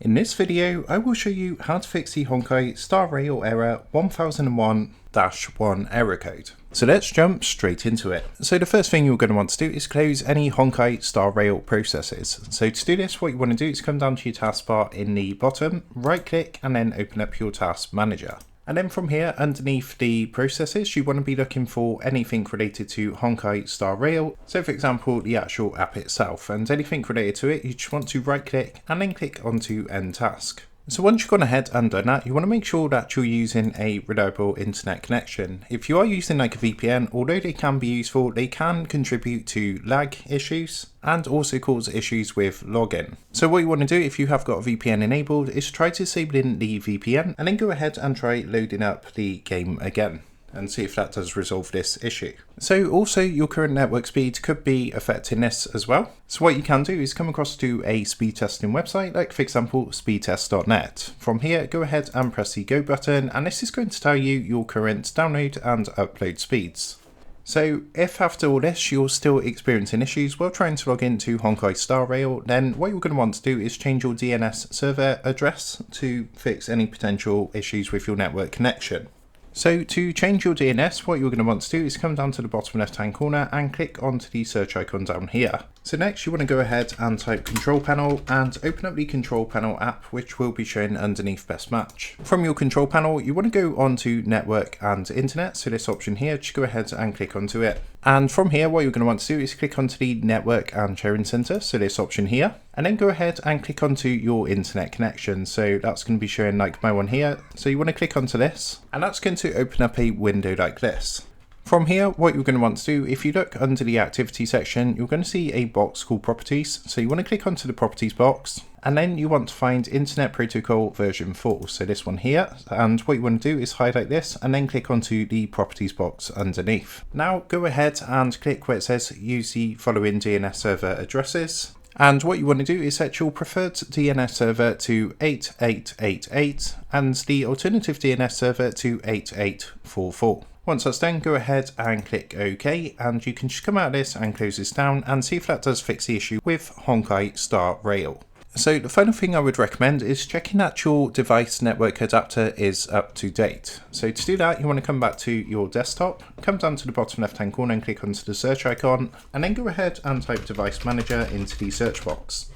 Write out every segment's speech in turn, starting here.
In this video, I will show you how to fix the Honkai Star Rail error 1001-1 error code. So let's jump straight into it. So the first thing you're going to want to do is close any Honkai Star Rail processes. So to do this, what you want to do is come down to your taskbar in the bottom, right click and then open up your task manager. And then from here, underneath the processes, you want to be looking for anything related to Honkai Star Rail. So for example, the actual app itself, and anything related to it, you just want to right click and then click onto End Task. So once you've gone ahead and done that, you want to make sure that you're using a reliable internet connection. If you are using like a VPN, although they can be useful, they can contribute to lag issues and also cause issues with login. So what you want to do if you have got a VPN enabled is try disabling the VPN and then go ahead and try loading up the game again and see if that does resolve this issue. So also your current network speed could be affecting this as well. So what you can do is come across to a speed testing website, like for example speedtest.net. From here, go ahead and press the go button, and this is going to tell you your current download and upload speeds. So if after all this you're still experiencing issues while trying to log into Honkai Star Rail, then what you're going to want to do is change your DNS server address to fix any potential issues with your network connection. So to change your DNS, what you're going to want to do is come down to the bottom left hand corner and click onto the search icon down here. So next you want to go ahead and type control panel and open up the control panel app, which will be shown underneath best match. From your control panel, you want to go onto network and internet. So this option here, just go ahead and click onto it. And from here, what you're going to want to do is click onto the network and sharing center. So this option here, and then go ahead and click onto your internet connection. So that's going to be showing like my one here. So you want to click onto this, and that's going to open up a window like this. From here, what you're going to want to do, if you look under the activity section, you're going to see a box called properties. So you want to click onto the properties box, and then you want to find Internet Protocol version 4. So this one here, and what you want to do is highlight this and then click onto the properties box underneath. Now go ahead and click where it says use the following DNS server addresses. And what you want to do is set your preferred DNS server to 8888 and the alternative DNS server to 8844. Once that's done, go ahead and click OK, and you can just come out of this and close this down and see if that does fix the issue with Honkai Star Rail. So the final thing I would recommend is checking that your device network adapter is up to date. So to do that, you want to come back to your desktop, come down to the bottom left hand corner and click onto the search icon, and then go ahead and type device manager into the search box.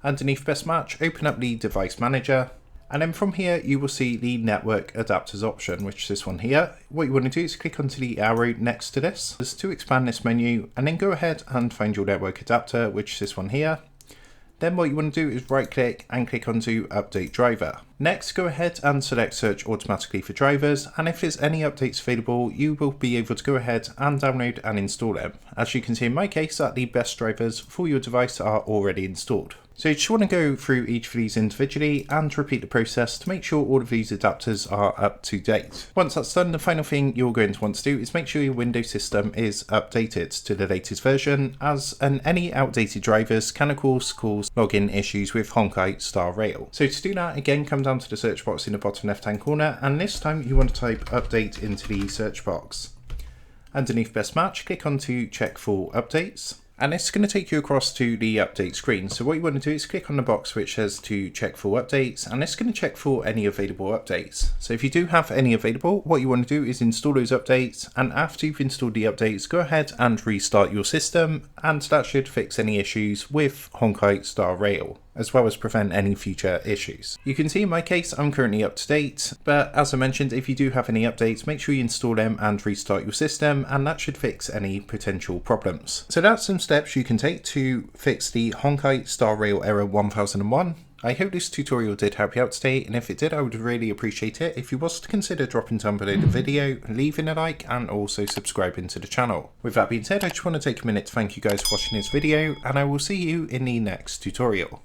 Underneath best match, open up the device manager. And then from here, you will see the network adapters option, which is this one here. What you want to do is click onto the arrow next to this to expand this menu, and then go ahead and find your network adapter, which is this one here. Then what you want to do is right click and click onto update driver. Next, go ahead and select search automatically for drivers, and if there's any updates available, you will be able to go ahead and download and install them. As you can see in my case, that the best drivers for your device are already installed. So you just want to go through each of these individually and repeat the process to make sure all of these adapters are up to date. Once that's done, the final thing you're going to want to do is make sure your Windows system is updated to the latest version, as any outdated drivers can of course cause login issues with Honkai Star Rail. So to do that, again, come down to the search box in the bottom left hand corner, and this time you want to type update into the search box. Underneath best match, click onto check for updates. And it's going to take you across to the update screen. So what you want to do is click on the box which says to check for updates, and it's going to check for any available updates. So if you do have any available, what you want to do is install those updates, and after you've installed the updates, go ahead and restart your system, and that should fix any issues with Honkai Star Rail, as well as prevent any future issues. You can see in my case, I'm currently up to date, but as I mentioned, if you do have any updates, make sure you install them and restart your system, and that should fix any potential problems. So that's some steps you can take to fix the Honkai Star Rail error 1001. I hope this tutorial did help you out today, and if it did, I would really appreciate it if you was to consider dropping down below the video, leaving a like, and also subscribing to the channel. With that being said, I just want to take a minute to thank you guys for watching this video, and I will see you in the next tutorial.